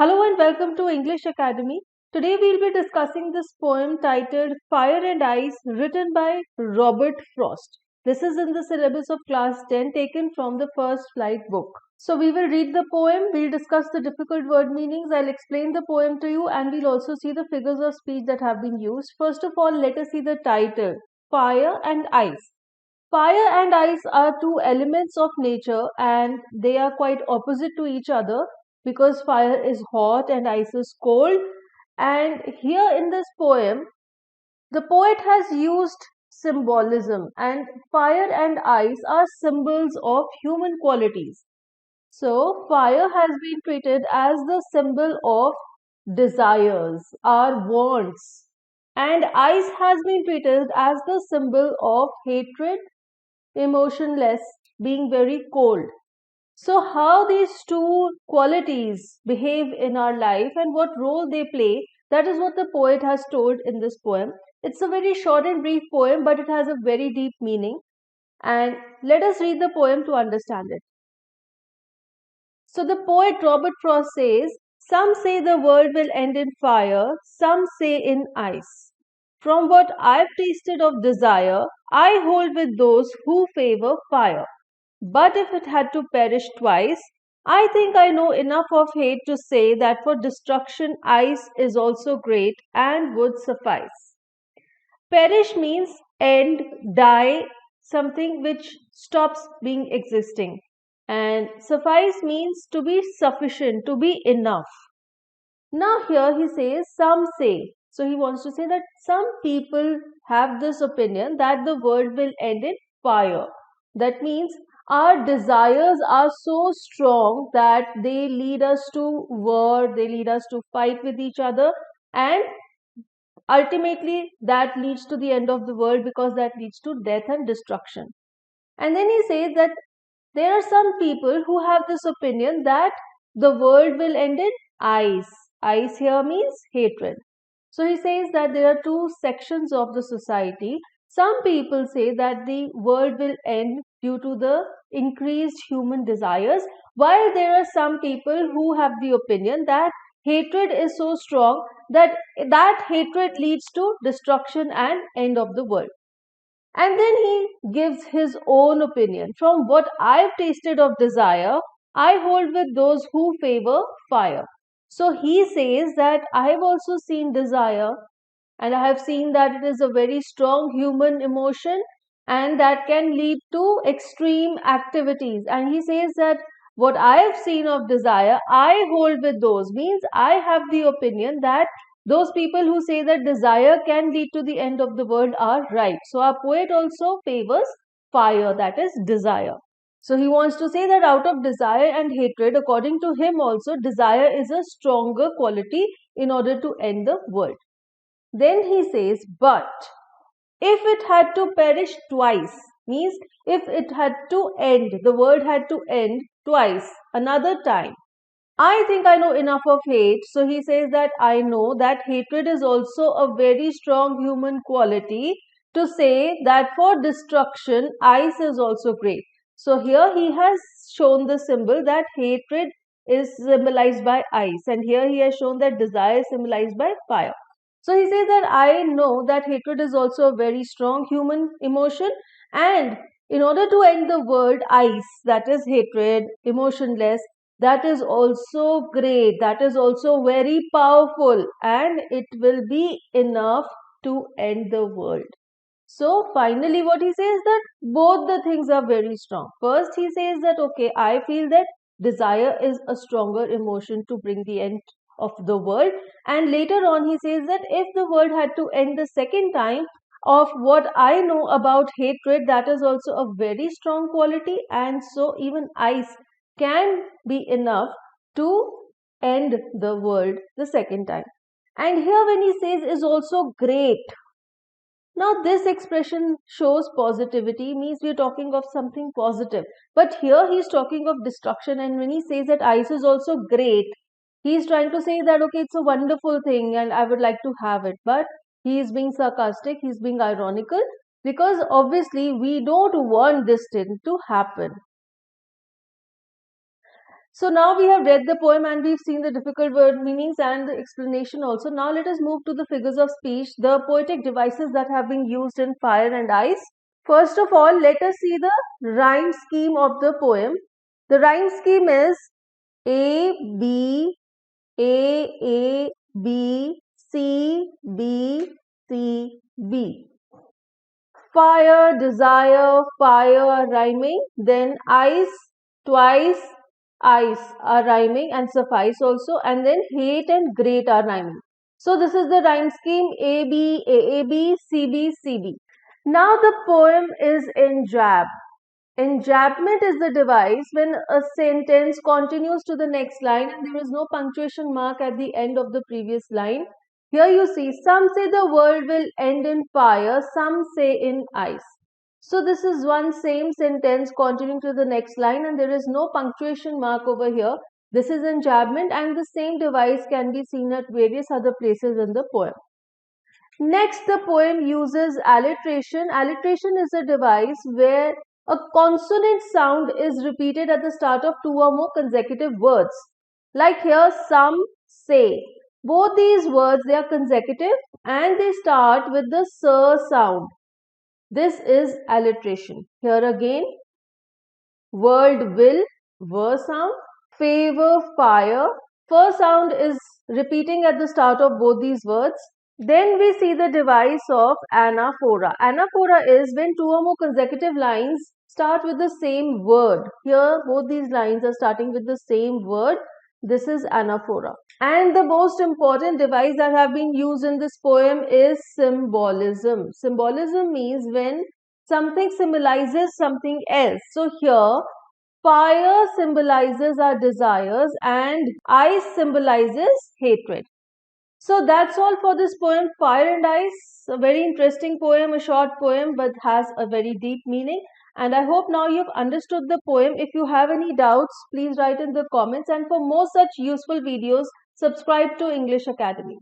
Hello and welcome to English Academy. Today we'll be discussing this poem titled Fire and Ice written by Robert Frost. This is in the syllabus of class 10 taken from the First Flight book. So we will read the poem, we'll discuss the difficult word meanings, I'll explain the poem to you and we'll also see the figures of speech that have been used. First of all, let us see the title, Fire and Ice. Fire and ice are two elements of nature and they are quite opposite to each other because fire is hot and ice is cold. And here in this poem, the poet has used symbolism, and fire and ice are symbols of human qualities. So, fire has been treated as the symbol of desires, our wants, and ice has been treated as the symbol of hatred, emotionless, being very cold. So, how these two qualities behave in our life and what role they play, that is what the poet has told in this poem. It's a very short and brief poem, but it has a very deep meaning. And let us read the poem to understand it. So, the poet Robert Frost says, some say the world will end in fire, some say in ice. From what I've tasted of desire, I hold with those who favor fire. But if it had to perish twice, I think I know enough of hate to say that for destruction ice is also great and would suffice. Perish means end, die, something which stops being existing. And suffice means to be sufficient, to be enough. Now, here he says, some say. So, he wants to say that some people have this opinion that the world will end in fire. That means our desires are so strong that they lead us to war, they lead us to fight with each other, and ultimately that leads to the end of the world because that leads to death and destruction. And then he says that there are some people who have this opinion that the world will end in ice. Ice here means hatred. So he says that there are two sections of the society. Some people say that the world will end due to the increased human desires, while there are some people who have the opinion that hatred is so strong that that hatred leads to destruction and end of the world. And then he gives his own opinion. From what I've tasted of desire, I hold with those who favor fire. So he says that I have also seen desire and I have seen that it is a very strong human emotion and that can lead to extreme activities. And he says that what I have seen of desire, I hold with those, means I have the opinion that those people who say that desire can lead to the end of the world are right. So our poet also favors fire, that is desire. So he wants to say that out of desire and hatred, according to him also, desire is a stronger quality in order to end the world. Then he says, but if it had to perish twice, means if it had to end, the world had to end twice, another time. I think I know enough of hate. So he says that I know that hatred is also a very strong human quality to say that for destruction, ice is also great. So here he has shown the symbol that hatred is symbolized by ice, and here he has shown that desire is symbolized by fire. So he says that I know that hatred is also a very strong human emotion, and in order to end the word ice, that is hatred, emotionless, that is also great, that is also very powerful, and it will be enough to end the world. So finally, what he says that both the things are very strong. First, he says that okay, I feel that desire is a stronger emotion to bring the end of the world, and later on, he says that if the world had to end the second time, of what I know about hatred, that is also a very strong quality, and so even ice can be enough to end the world the second time. And here, when he says is also great, now, this expression shows positivity, means we're talking of something positive. But here he's talking of destruction, and when he says that ice is also great, he's trying to say that okay, it's a wonderful thing and I would like to have it. But he is being sarcastic, he's being ironical, because obviously we don't want this thing to happen. So now we have read the poem and we've seen the difficult word meanings and the explanation also. Now let us move to the figures of speech, the poetic devices that have been used in Fire and Ice. First of all, let us see the rhyme scheme of the poem. The rhyme scheme is A, B, A, B, C, B, C, B. Fire, desire, fire are rhyming. Then ice, twice, ice are rhyming and suffice also. And then hate and great are rhyming. So this is the rhyme scheme A, B, A, B, C, B, C, B. Now the poem is in jab. Enjambment is the device when a sentence continues to the next line and there is no punctuation mark at the end of the previous line. Here you see, some say the world will end in fire, some say in ice. So this is one same sentence continuing to the next line and there is no punctuation mark over here. This is enjambment and the same device can be seen at various other places in the poem. Next, the poem uses alliteration. Alliteration is a device where a consonant sound is repeated at the start of two or more consecutive words. Like here, some, say. Both these words, they are consecutive and they start with the sir sound. This is alliteration. Here again, world will, ver sound. Favor, fire. Fir sound is repeating at the start of both these words. Then we see the device of anaphora. Anaphora is when two or more consecutive lines start with the same word. Here both these lines are starting with the same word. This is anaphora. And the most important device that have been used in this poem is symbolism. Symbolism means when something symbolizes something else. So here fire symbolizes our desires and ice symbolizes hatred. So that's all for this poem, Fire and Ice. A very interesting poem, a short poem, but has a very deep meaning. And I hope now you've understood the poem. If you have any doubts, please write in the comments. And for more such useful videos, subscribe to English Academy.